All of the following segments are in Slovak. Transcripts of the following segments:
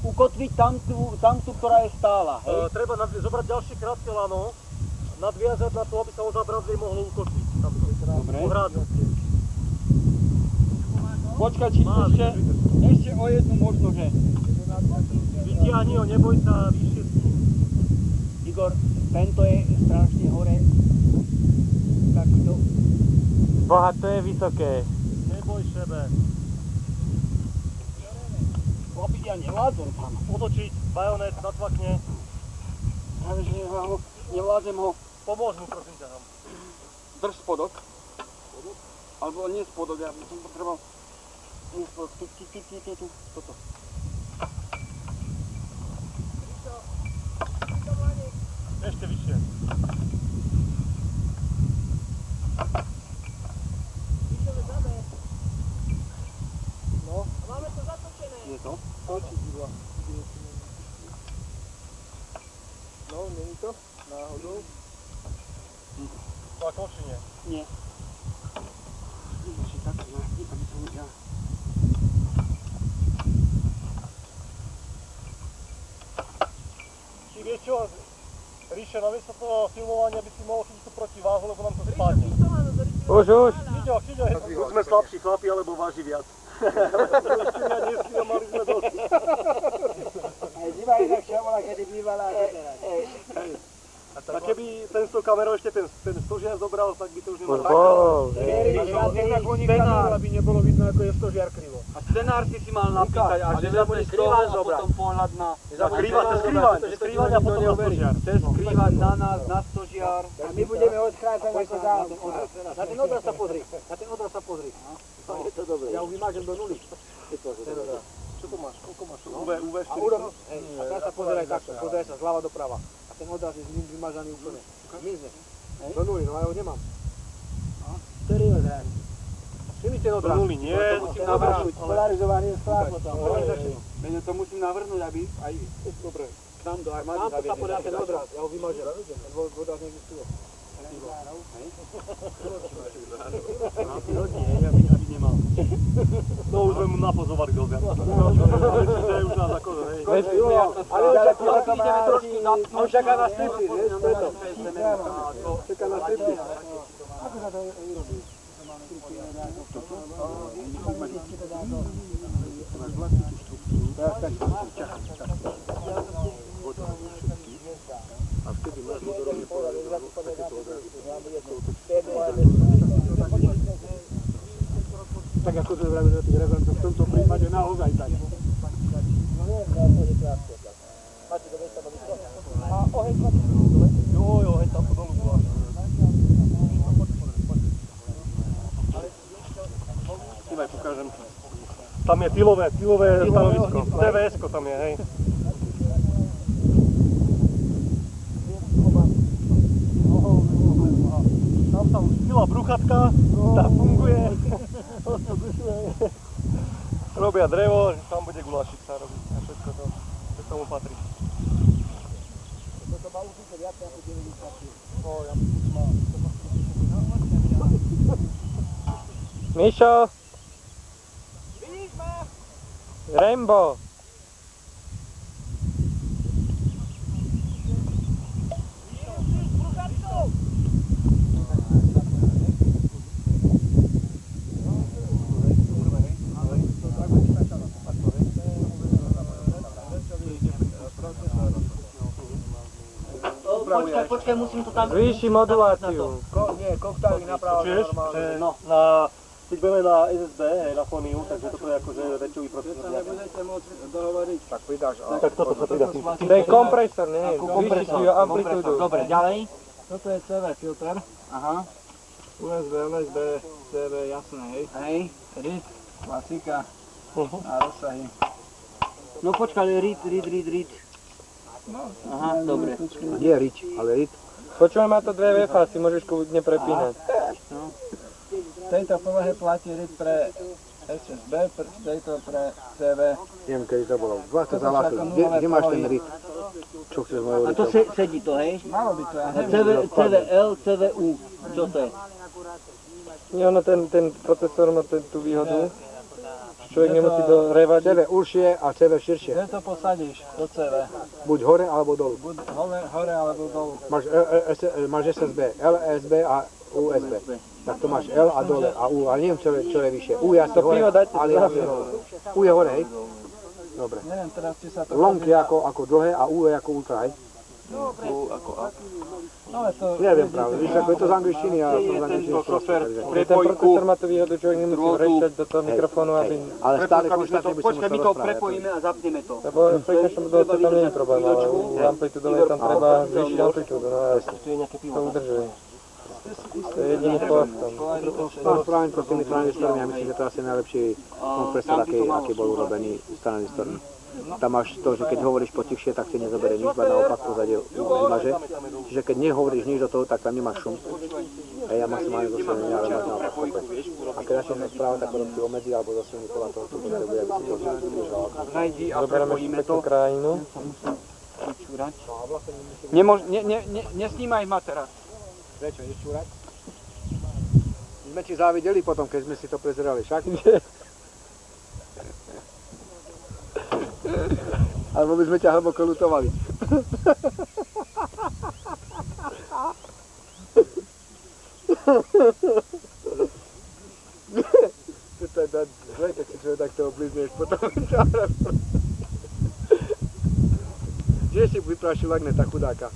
ukotviť tamtú, ktorá je stála, hej? Treba zobrať ďalšie krátke lano, nadviazať na to, aby sa ozabradlie mohlo ukotviť. Dobre. Pohrádzať. Počkaj, či ešte o jednu možno, že... Vytiahni ho, neboj sa, vyššie s ním. Igor, tento je strašne hore. Takto. Boha, to je vysoké. Neboj sebe. Chlapiť, ja nevládzem tam. Otočiť, bajonet, natvakne. Ale že nevládzem ho. Pomôž mu, prosím ťa tam. Drž spodok. Alebo nie spodok, ja by som potreboval... Nie spodok, tu, toto. Ešte vyššie. No. Máme to zatočené. Je to? Točí divá. No, není to? Náhodou? To ako či nie? Nie. Ešte tak, aby som ja... Či vieš čo, Ríše, namiesto toho filmovania by si mohol chytiť tú protiváhu, lebo nám to spadne. Už. Chyť ho. Buď sme slabší chlapi, alebo váži viac. Ešte ja dnesky a mali sme dosť. Aj zima inakšia bola, kedy bývala a teraz. A keby ten s tou kamerou ešte ten stožiar zobral, tak by to už nemal. Už bol. Scenár, aby nebolo vidno, ako je stožiar krivo. A scenár si mal napísať a že zabudeš z toho a potom pohľad na... Cez skrývanie a potom na stožiar. Cez skrývať na nás, na stožiar. A my budeme odchádzať ako za... Na ten odraz sa pozri. Na ten odraz sa pozri. Je to dobré. Ja ho vymážem do nuly. Čo to máš? Koľko máš? UV 4. A teraz sa pozeraj takto. Pozeraj sa zľava doprava. A ten odraz je z ním vymažaný úplne. Mizne. Do nuly, no ja ho nemám. Ktorý odraz? Všimni ten odraz. Do nuly, nie. Musím navrhnúť. Polarizovaný je sklád potom. Veď to musím navrhnúť, aby aj... Dobre. Tam do armády Tam to sa zaviedli. podá ten odraz. Ja ho vymažem. Lebo odraz neexistuje. Aby nemal. No už sme mu napozovali do zem. To je už nás ako, hej. Ale ideme trošku na... On čaká na stripy, vieš? Preto. Čaká na stripy. Ako sa to vyrobí? A vtedy máš motorovne polarizovanú takéto odrazy. Tak ako to vraví na tých rezoncoch, v tomto prípade naozaj tak. No nie, to je krátko. Máte to vesta, a oheň chlapi sú dole? Jo, hej, tam to dolu bola. Ivaj, pokážem. Tam je tylové stanovisko. TVS-ko tam je, hej. Tam sa už tyla bruchatka, tá funguje. Robia drevo, tam bude gulášik sa robiť a všetko to, čo tomu patrí. Toto má určite viac ako 90. No, ja myslím, že má. Mišo! Vidíš ma? Rainbow! Počkaj, musím to tam... Zvýši moduláciu. Nie, koktály napravo Čiže, normálne. keď budeme na SSB, hej, na fóniu, takže toto je akože väčšový procesor. Nebudete môcť dohovoriť. Tak pridáš. Tak toto sa pridá tým. To je kompresor, nie? Zvýši si amplitúdu. Dobre, ďalej. Toto je CV filter. Aha. USB, LSB, CV, jasné, hej. Hej, RIT, klasika a rozsahy. No počkaj, RIT. Aha, dobre. Nie RIT, ale RIT. Počúvaj, má to dve VFA, si môžeš kľudne prepínať. V tejto povahe platí RIT pre SSB, tejto pre CV. Neviem, kedy to bolo. Dva to zalásil. Kde máš ten RIT? Čo chceš mojou A to sedí to, hej? Malo by to, ja CVL, CVU, čo to je? Nie, ono ten procesor má tú výhodu, človek nemusí dorevať. Ceve užšie a ceve širšie. Kde to posadíš do CV? Buď hore alebo dolu. Buď hore alebo dolu. Máš SSB, LSB a USB. Tak to máš L a dole a U, ale neviem čo je vyššie. U je asi To hore, pivo dajte ale zdravé. asi dole. U je hore, hej? Dobre. Neviem teraz, či sa to... Long je ako dlhé a U je ako ultra, hej? No je to... Neviem práve, víš, ako je to z angličtiny a to z angličtiny proste. Ten procesor má tú výhodu, človek nemusí vrešťať do toho mikrofónu, aby... Ale stále konštantne by som Počkaj, musel my to rozprávať. prepojíme a zapneme to. Lebo v frekvenčnom dĺžke tam nie je problém, ale u amplitúdové tam treba zvýšiť amplitúdu, no a to udržuje. To je jediný ploch tam. No, spravím to s tými tranzistormi, ja myslím, že to je asi najlepší kompresor, aký bol urobený s tranzistormi. Tam máš to, že keď hovoríš potichšie, tak si nezabere nič, iba naopak pozadie vymaže. Čiže keď nehovoríš nič do toho, tak tam nemáš šum. Hej, ja maximálne zosilnenie, ale máš naopak kopec. A keď začneš rozprávať, tak potom si obmedzí alebo zosilní podľa toho, čo potrebuje, aby si to udržal. Zoberieme si peknú krajinu. Nesnímaj ma teraz. Prečo, ideš čúrať? My sme ti závideli potom, keď sme si to prezerali, však? Alebo by sme ťa hlboko ľutovali. To je zle, keď si človek takto oblízneš, potom ťa Kde si vyprašil Agneta, chudáka?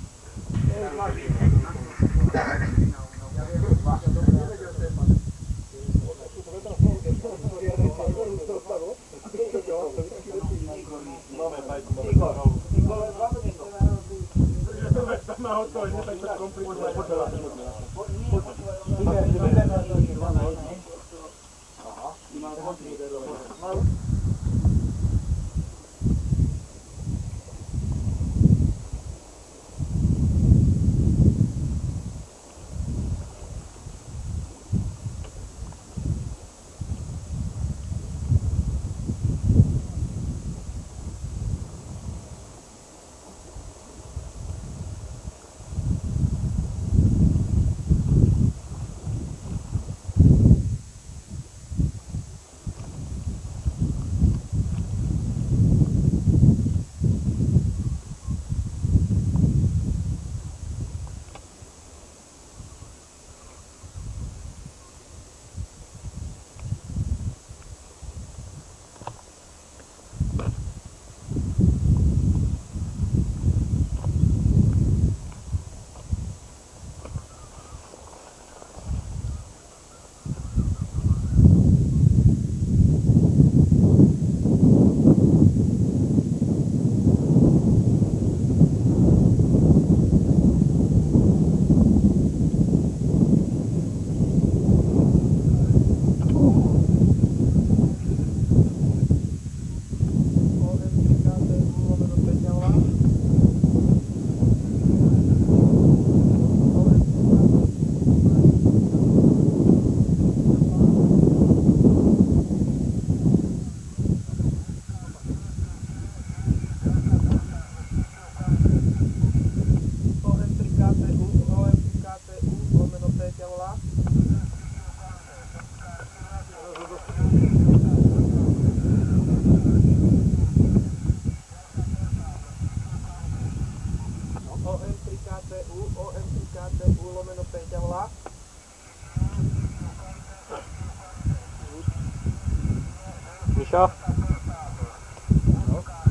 Mišo?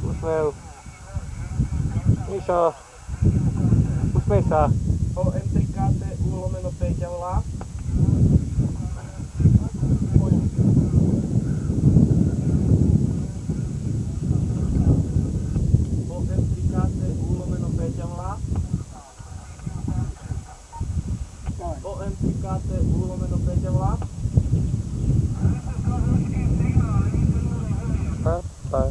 Usmev. Mišo? Usmej sa. OM3KTU/P volá. OM3KTU/P volá. OM3KTU/P volá. Pa.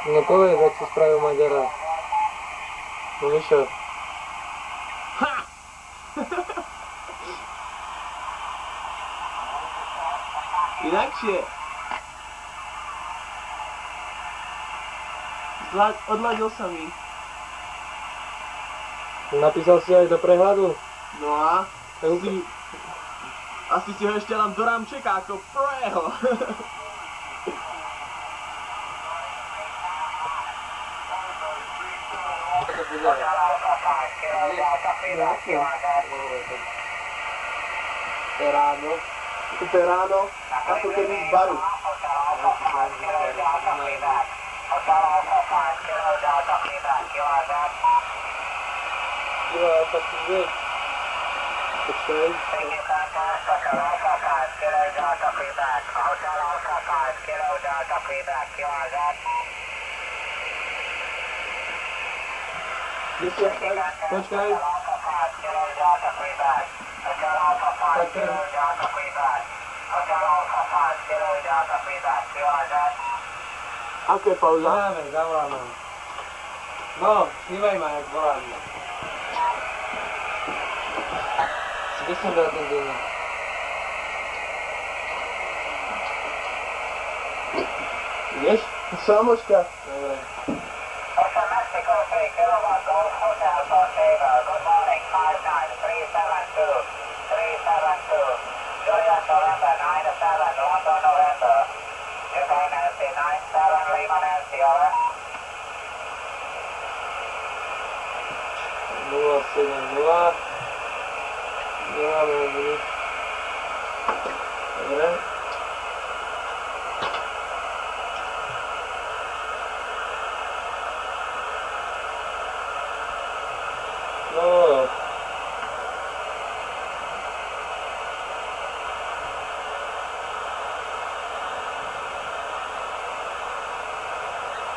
No povedz, ak si spravil Maďara. No Mišo. Inakšie. Odladil sa mi. Napísal si aj do prehľadu? No a? Tak uvidí. Asi si ho ešte dám do rámčeka ako prvého. To je ráno, ako keby z baru. Kilo Alfa Quebec. Počkaj. Počkaj. Ako je pauza? Zavoláme. No, snívaj ma, jak volám. Kde som dal ten deň? Ideš? Samoška. Dobre. Mexico 3 Kilowatt Golf Hotel for table. Good morning, 59372. 372. Juliet November 97, London November. Japan Nancy 97, Lima Nancy, over. 070. Nemáme hodiny. Dobre. No.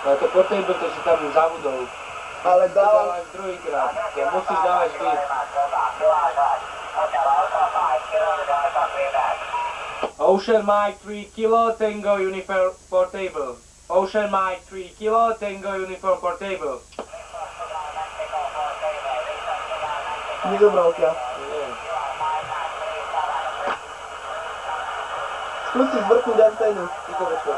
Ale to portable, to si tam zabudol. Ale To dávaš druhýkrát. To musíš dávať vždy. Ocean Mike 3 Kilo Tango Uniform Portable. Ocean Mike 3 Kilo Tango Uniform Portable. nezobral ťa. Nie. Skús si zvrtnúť anténu. I to vyšlo.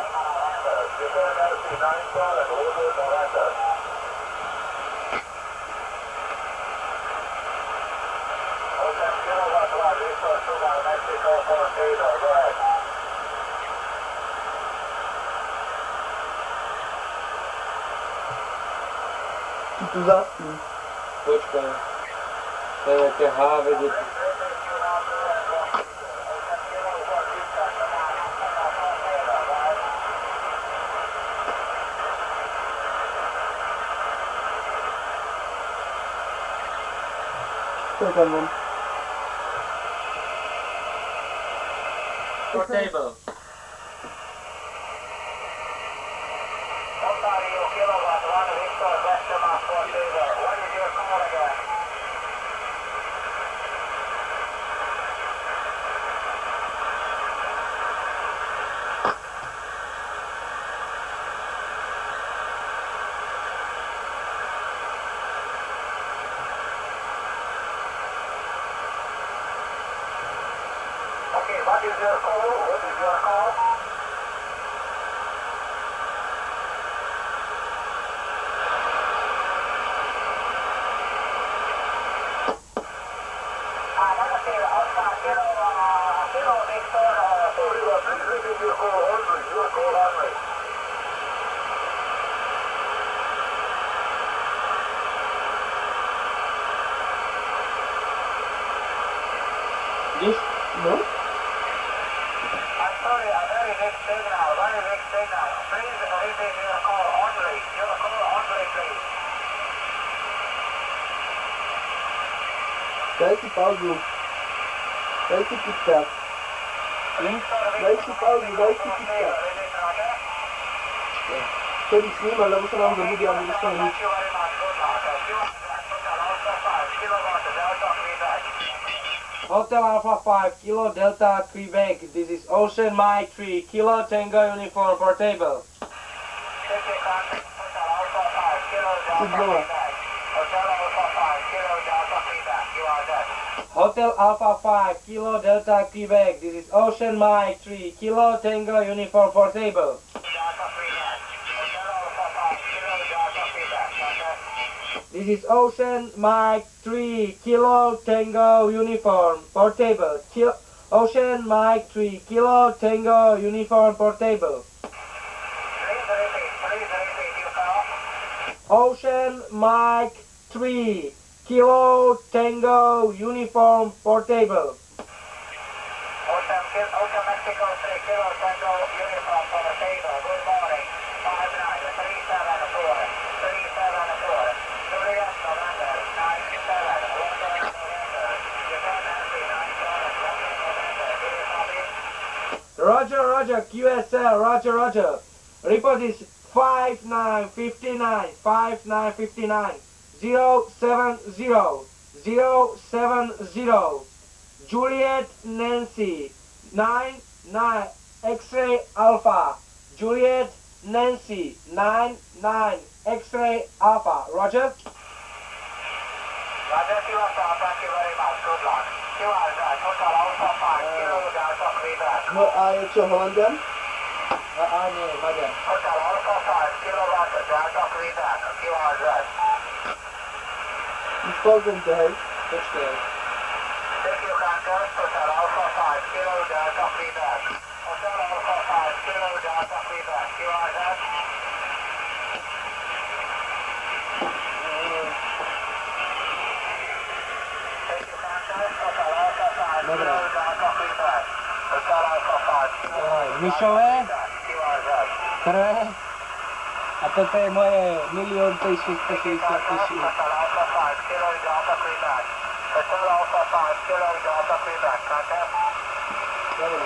Ty tu zaspí. Počkaj. To je nejaké H vedie. Čo je tam von? Portable. Okay, what is your call? What is your call? Kilo Victor, please repeat your call only. Your call only. This? No? I'm sorry, a very big signal, very big signal. Please repeat your call only. Your call only, please. Daj si pauzu. Daj si kickstart. Daj si pauzu, daj si kickstart. Kedy snímať, lebo sa nám zabudí a nedostane nič. Hotel Alpha 5 Kilo Delta Quebec. This is Ocean Mike 3 Kilo Tango Uniform Portable. Hotel Alpha 5 Kilo Delta Quebec. This is Ocean Mike 3 Kilo Tango Uniform Portable. This is Ocean Mike 3 Kilo Tango Uniform Portable. Ocean Mike 3 Kilo Tango Uniform Portable. Please repeat your call. Ocean Mike 3 Kilo Tango Uniform Portable. Ocean Mexico 3 Kilo Tango Uniform Portable. Good morning. 59374. 374. Juliet November 97. London November. Japan Nancy 97. London November. Do you copy? Roger, QSL, Roger. Report is 5959, 070. Juliet Nancy 99 X-ray Alpha. Juliet Nancy 99 X-ray Alpha. Roger. Roger, QSL, thank you very much. Good luck. QSL, Hotel Alpha 5 Kilo Delta Quebec. No, a je čo, Holandian? A nie, Maďar. Hotel Alpha 5 Kilo Delta Quebec. QSL. Spolknite, hej. Počkej. Thank you, Hunter. Hotel Alpha 5 Kilo Delta Quebec. Hotel Alpha 5 Kilo Delta Quebec. QSL. Thank you, Hunter. Hotel Alpha 5 Kilo Delta Quebec. Hotel Alpha 5 Kilo Myšové, QSL. prvé. A toto je moje 1 660 000. Hotel Alpha 5 Kilo Delta Quebec. Hotel Alpha 5 Kilo Delta Quebec. Contact. Dobre.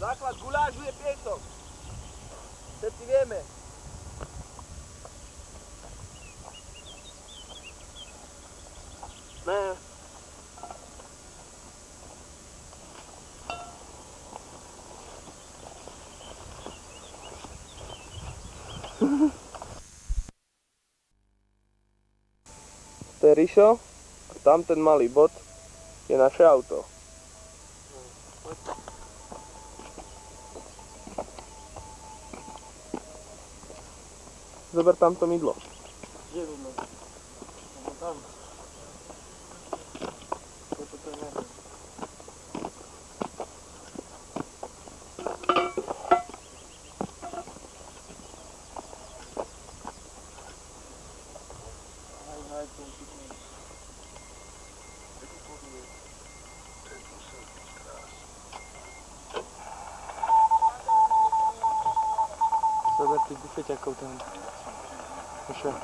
Základ gulášu je piesok. Všetci vieme. Ne. To je Rišo a tam ten malý bod je naše auto. Zober tam to mydlo. Kde vidno? No tam. Toto to je. Zober tých bufeťakov tam. Čo? No,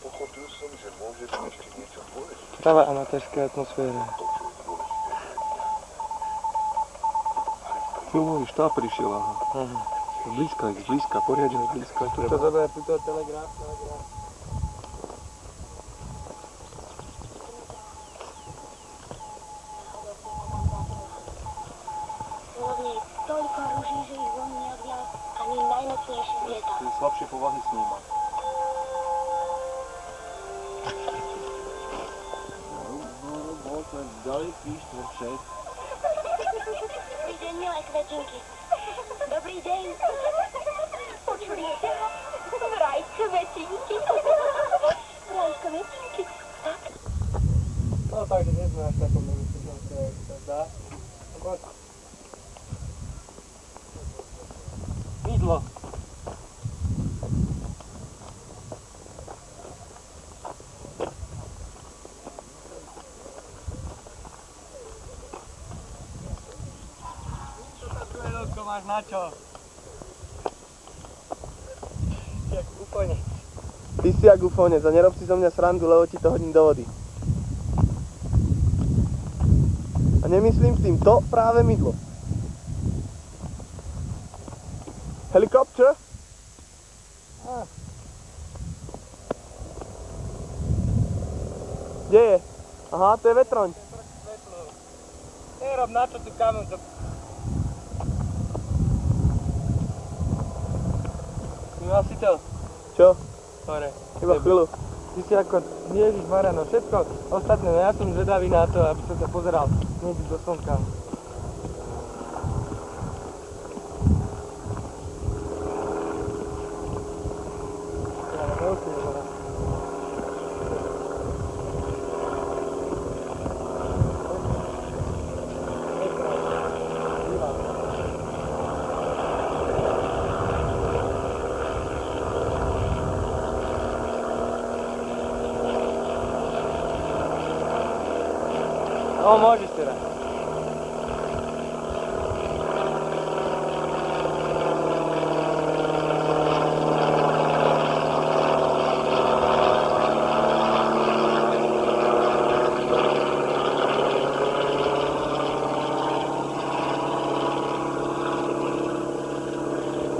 pochopil som, že môžeš ešte niečo povedať. Práva amatérska atmosféra. Filmový štáb prišiel, aha. Zblízka, poriadne zblízka. To zober, tuto telegraf. Hlavne toľko ruží, že ich von neodvial ani najnocnejší lieta. Ty slabšie povahy sníma. Dobrý deň, milé kvetinky. Dobrý deň. Vecínky. Rajko, vecínky. No takže nie sme až takom nebezpečenstve, ako sa zdá. Mydlo. Máš na čo? Jak ufonec. Ty si jak ufonec a nerob si zo mňa srandu, lebo ti to hodím do vody. A nemyslím tým to práve mydlo. Helikopter? Kde je? Aha, to je vetroň. Nerob na čo tu kamen. Vymal si to? Čo? Hore. Iba chvíľu. Ty si ako Ježišmarja, no všetko ostatné, no ja som zvedavý na to, aby som sa pozeral hneď do slnka. No, môžeš teda.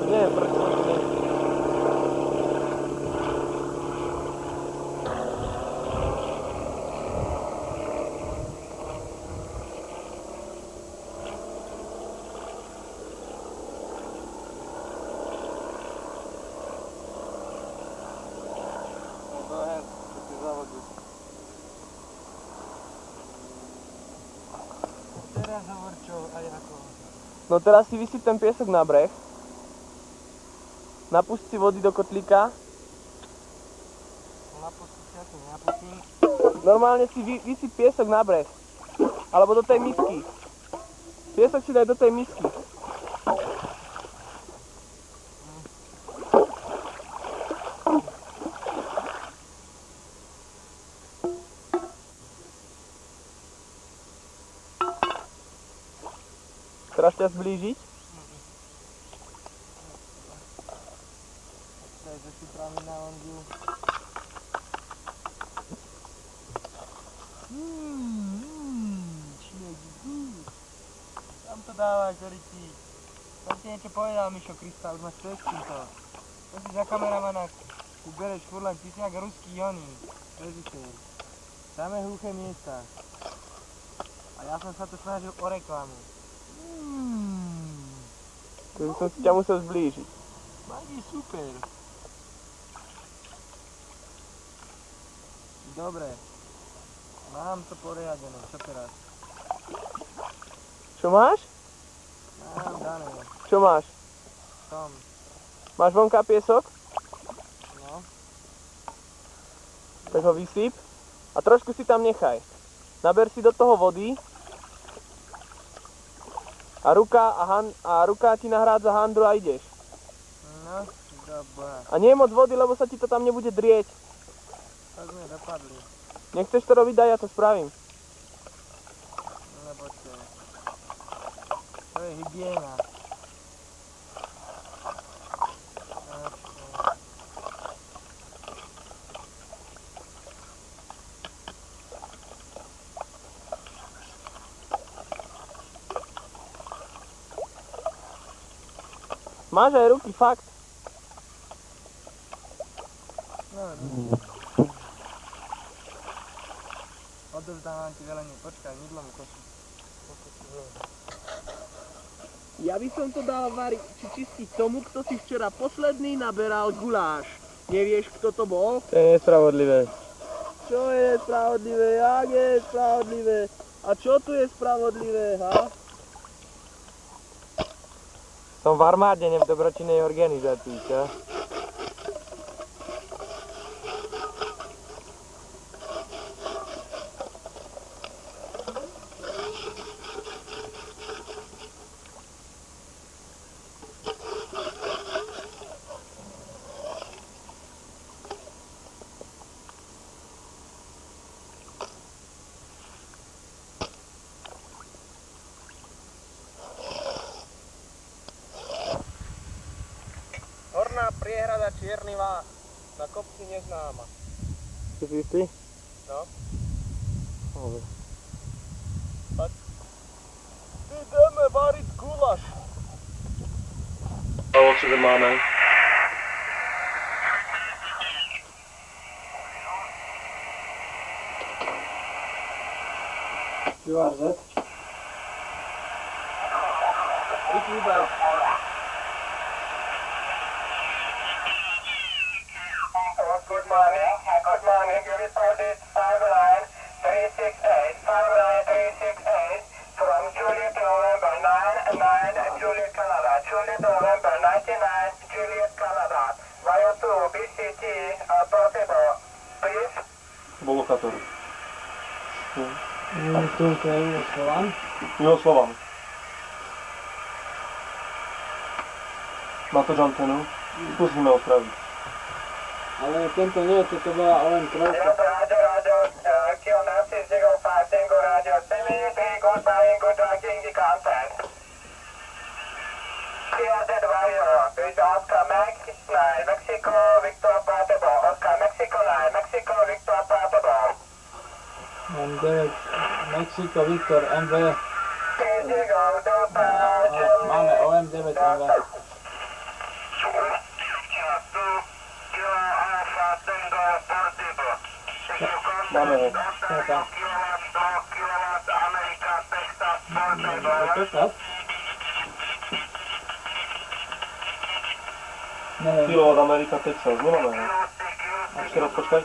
Nie, prečo to nie? Teraz hovor čo aj ako. No teraz si vysyp ten piesok na breh. Napust si vody do kotlíka. Napustím. Normálne si vysyp piesok na breh. Alebo do tej misky. Piesok si daj do tej misky. Teraz ťa zblížiť. Takže si pravý na ondiu. Tam to dávaš, Doriti. Tam ti niečo povedal Mišo Krista, už máš čujeť s týmto. To si za kameramana, tu bereš furt len, ty si jak ruský Joni, režisér. Samé hluché miesta. A ja som sa tu snažil o reklamu. Takže som si ťa musel zblížiť. Magi, super. Dobre. Mám to poriadené, čo teraz? Čo máš? Mám dané. Čo máš? Tom. Máš vonka piesok? No. Tak ho vysyp. A trošku si tam nechaj. Naber si do toho vody. A ruka ti nahrádza handru a ideš. No, dobre. A nie je moc vody, lebo sa ti to tam nebude drieť. Tak sme dopadli. Nechceš to robiť, daj, ja to spravím. Lebo to je hygiena. Máš aj ruky, fakt. Odovzdávam ti velenie, počkaj, mydlo mi kočí. Ja by som to dal variť, či čistiť tomu, kto si včera posledný naberal guláš. Nevieš, kto to bol? To je nespravodlivé. Čo je spravodlivé? Jak je spravodlivé? A čo tu je spravodlivé, ha? Som v armáde, v dobročinnej organizácii, čo? priehrada Čierny Vás na kopci Neznáma. Si si istý? No. Dobre. Ideme variť gulaš. A od sebe máme. QRZ. Good morning, you reported 59368 from Juliet November 9 Juliet Canada, Juliet November 99 Juliet Canada, via to BCT possible, please. Bol lokátor. Tu krajú Slovan. Slovan. Má to antenu. Musíme ho spraviť. Ale tento nie, toto bola OM trojka. Roger, kill Nancy 05, Tango Radio, send me good buying, good tracking the contact. CRZ Warrior, with Oscar Max 9, Mexico, Victor Portable, Oscar Mexico 9, Mexico, Victor Portable. MD, Mexico, Victor, MV. Máme OM 9 MV. Máme ho. Texas. Neviem. Kilowatt Amerika, Texas. Nemáme ho. Ešte raz počkaj.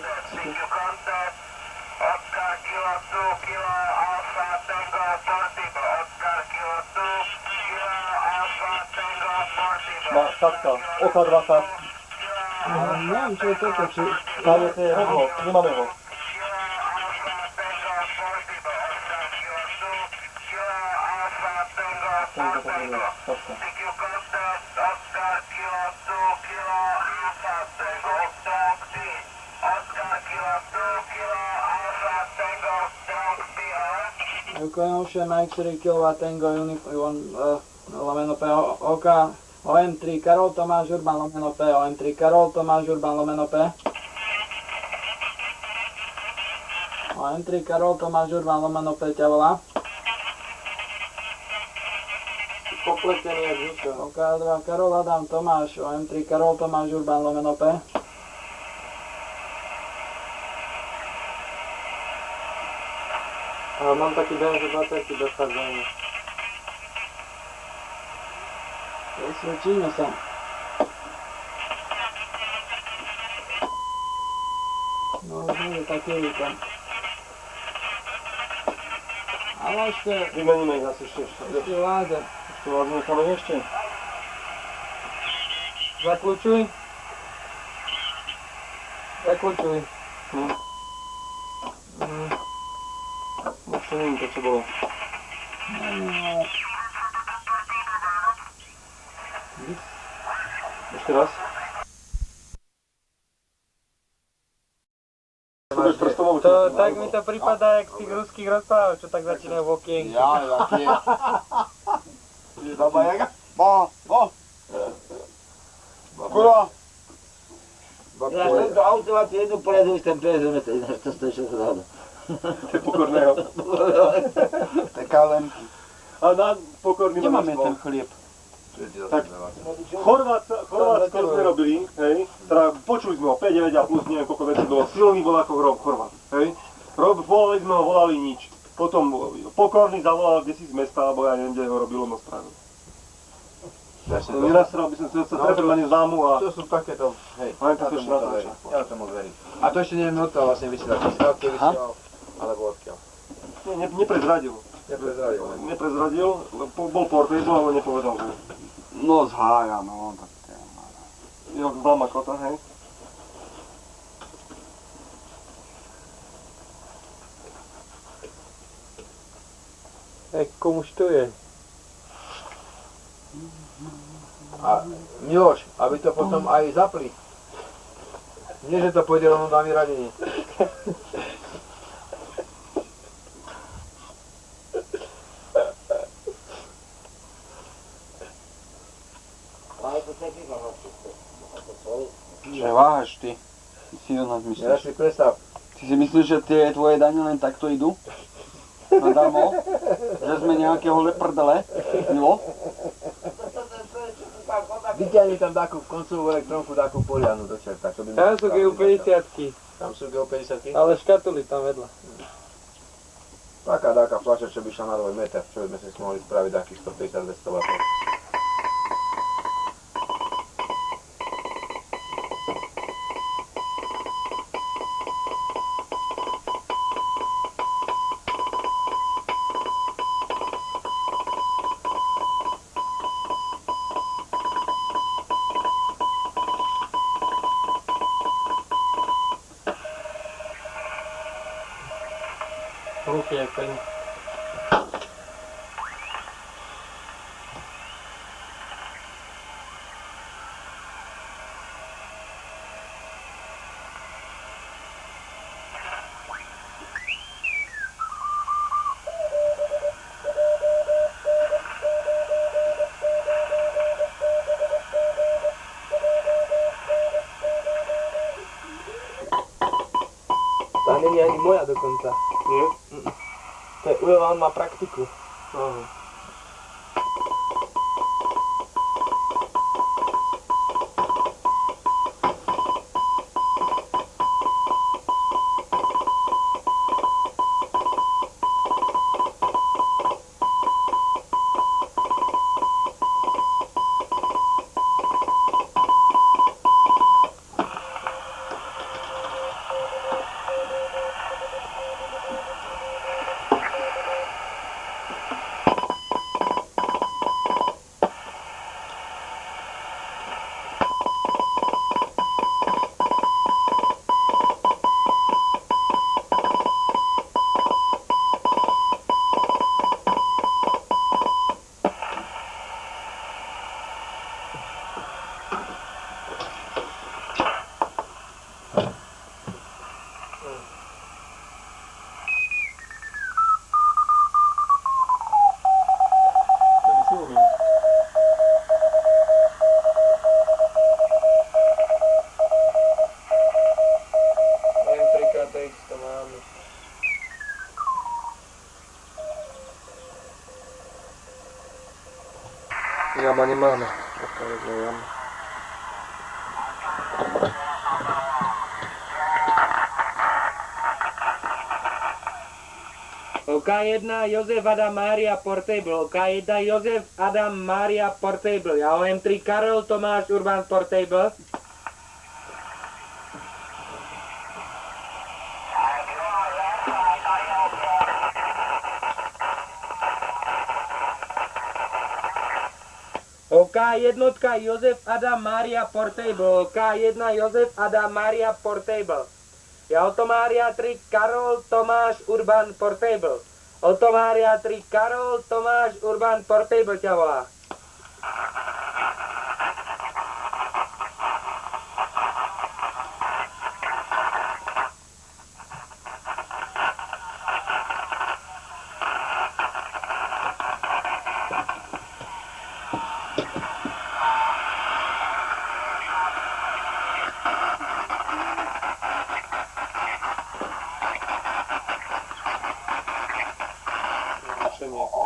Takto, oka 20. Neviem, čo je toto, či... Tam je rovno, nemáme ho. Tento potrebuje, takto. Ukraine Ocean Mike 3 kW Tango Uniform lomeno P OK OM3 Karol Tomáš Urban lomeno P OM3 Karol Tomáš Urban lomeno P OM3 Karol Tomáš Urban lomeno P ťa volá. Popletený jak žučo. OK2 Karol Adam Tomáš OM3 Karol Tomáš Urban lomeno P. Ale mám taký den, že baterky dochádzajú. Presvedčíme sa. No už nie je taký výkon. Ale ešte... Vymeníme ich asi ešte. Ešte vláde. Ešte vás necháme ešte. Zakľúčuj. Zakľúčuj. Ešte neviem to, čo bolo. Ešte raz. To tak mi to pripadá, jak z tých ruských rozpráv, čo tak začínajú v okienku. Jaký je. Baba Jaga? Kurva! Ja som do automatu jednu poledu už ten PSM, to stojí 6 ráda. To je pokorného. To je kalenky. A na pokorný Kde máme množstvo. ten chlieb? Tak, Chorvátsko sme robili, hej, teda počuli sme ho 5, 9 a plus neviem koľko vecí bolo, silný bol ako Chorvát, hej. Volali sme ho, volali nič. Potom Pokorný zavolal kde si z mesta, alebo ja neviem, kde ho robil, no spravil. Nenasral by som sa trefil len známu a... To sú takéto, hej, Len to ešte natáča. ja tomu verím. A to ešte neviem od toho vlastne vysielať, či sa odkiaľ vysielal, alebo odkiaľ. Neprezradil. Neprezradil, bol portable, ale nepovedal, že... No z hája, no, tak to je malé. Jo, Blama kota, hej. Komuž to je? A Miloš, aby to potom aj zapli. Nie, že to pôjde rovno na vyradenie. Že váhaš ty. Ty si o nás Ja myslíš. si predstav, Ty si myslíš, že tie tvoje dane len takto idú? Nadarmo? Že sme nejakého leprdele? Milo? vyťahni tam takú koncovú elektrónku, takú polianu do čerta, čo by Tam sú GU50-ky, Tam sú GU50-ky? ale škatuly tam vedľa. Taká fľaša, čo by šla na 2 meter, čo by sme si mohli spraviť takých 150-200 W. Ruky jak peň. Tá není ani moja dokonca. Nie? To je Ujo, on má praktiku. Aha. Jama nemáme. Taká jedna jama. OK1 Jozef Adam Mária Portable. OK1 Jozef Adam Mária Portable. Ja OM3 Karol Tomáš Urban Portable. OK1 Jozef Adam Mária Portable. OK1 Jozef Adam Mária Portable. Ja Otomária 3 Karol Tomáš Urban Portable. Otomária 3 Karol Tomáš Urban Portable ťa volá. Riešenie.